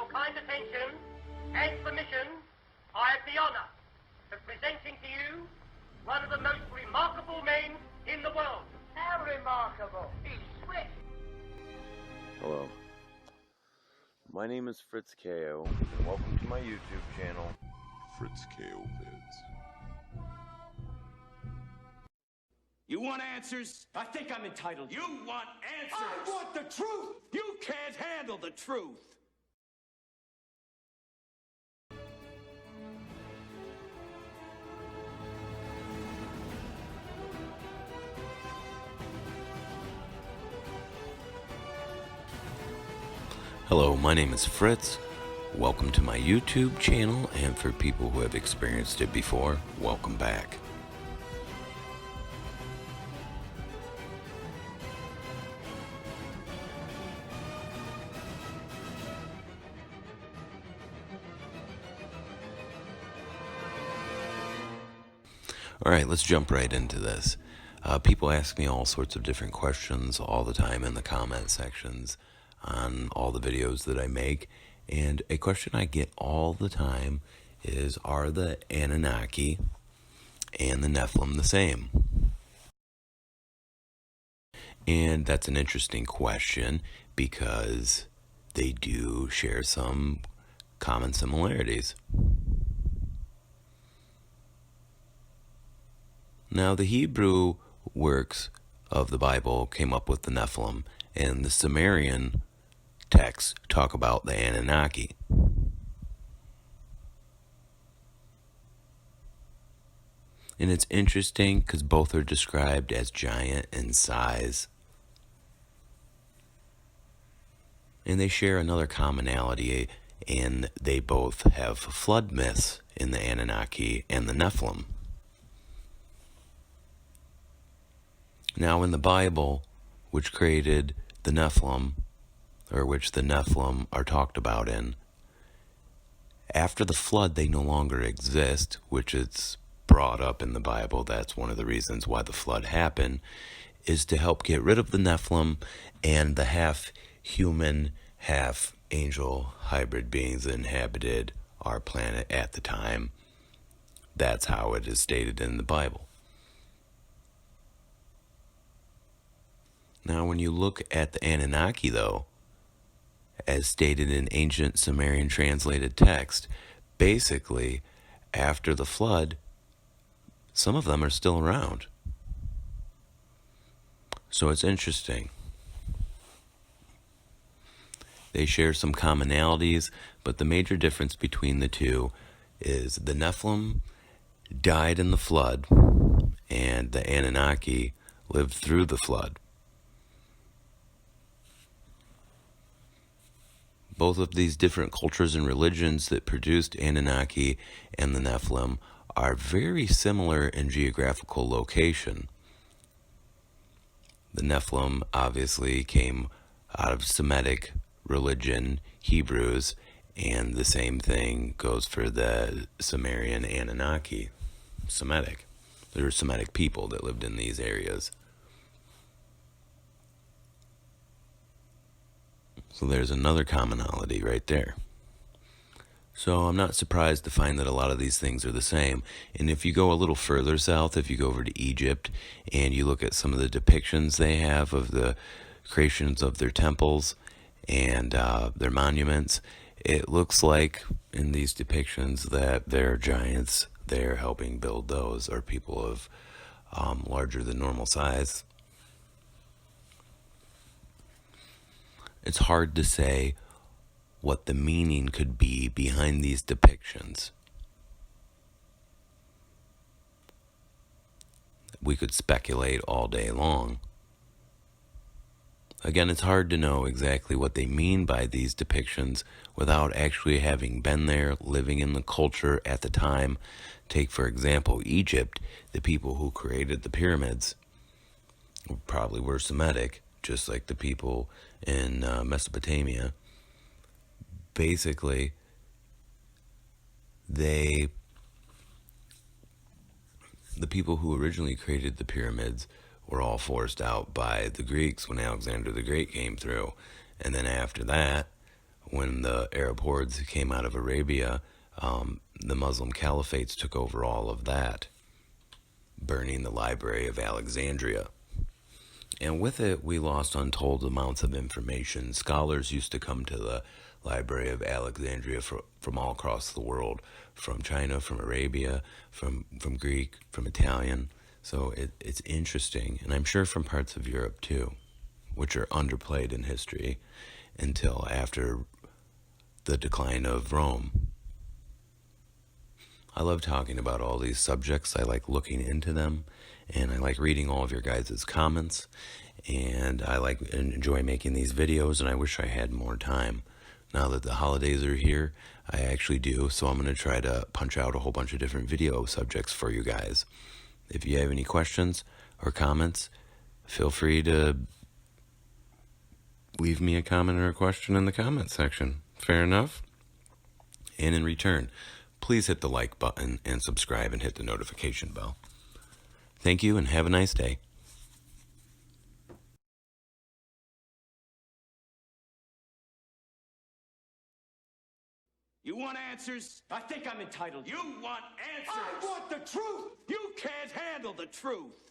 your kind attention and permission, I have the honor of presenting to you one of the most remarkable men in the world. How remarkable? He's swift. Hello. My name is Fritz KO, and welcome to my YouTube channel, Fritz KO Vids. You want answers? I think I'm entitled. You want answers? I want the truth! You can't handle the truth! Hello, my name is Fritz. Welcome to my YouTube channel, and for people who have experienced it before, welcome back. Alright, let's jump right into this. People ask me all sorts of different questions all the time in the comment sections on all the videos that I make, and a question I get all the time is, are the Anunnaki and the Nephilim the same? And that's an interesting question because they do share some common similarities. Now, the Hebrew works of the Bible came up with the Nephilim, and the Sumerian texts talk about the Anunnaki. And it's interesting because both are described as giant in size. And they share another commonality, and they both have flood myths in the Anunnaki and the Nephilim. Now, in the Bible, which created the Nephilim, or which the Nephilim are talked about in, after the flood they no longer exist, which is brought up in the Bible. That's one of the reasons why the flood happened, is to help get rid of the Nephilim and the half-human, half-angel hybrid beings that inhabited our planet at the time. That's how it is stated in the Bible. Now, when you look at the Anunnaki, though, as stated in ancient Sumerian translated text, basically, after the flood, some of them are still around. So it's interesting. They share some commonalities, but the major difference between the two is the Nephilim died in the flood, and the Anunnaki lived through the flood. Both of these different cultures and religions that produced Anunnaki and the Nephilim are very similar in geographical location. The Nephilim obviously came out of Semitic religion, Hebrews, and the same thing goes for the Sumerian Anunnaki, Semitic. There were Semitic people that lived in these areas. So there's another commonality right there. So I'm not surprised to find that a lot of these things are the same. And if you go a little further south, if you go over to Egypt and you look at some of the depictions they have of the creations of their temples and their monuments, it looks like in these depictions that they're giants. They're helping build those, or people of larger than normal size. It's hard to say what the meaning could be behind these depictions. We could speculate all day long. Again, it's hard to know exactly what they mean by these depictions without actually having been there, living in the culture at the time. Take, for example, Egypt. The people who created the pyramids probably were Semitic, just like the people in Mesopotamia. Basically, the people who originally created the pyramids were all forced out by the Greeks when Alexander the Great came through. And then after that, when the Arab hordes came out of Arabia, the Muslim caliphates took over all of that, burning the Library of Alexandria. And with it, we lost untold amounts of information. Scholars used to come to the Library of Alexandria from all across the world, from China, from Arabia, from Greek, from Italian. So it's interesting, and I'm sure from parts of Europe too, which are underplayed in history until after the decline of Rome. I love talking about all these subjects. I like looking into them, and I like reading all of your guys' comments, and I enjoy making these videos, and I wish I had more time. Now that the holidays are here, I actually do, so I'm going to try to punch out a whole bunch of different video subjects for you guys. If you have any questions or comments, feel free to leave me a comment or a question in the comment section. Fair enough? And in return, please hit the like button and subscribe and hit the notification bell. Thank you and have a nice day. You want answers? I think I'm entitled. You want answers? I want the truth! You can't handle the truth!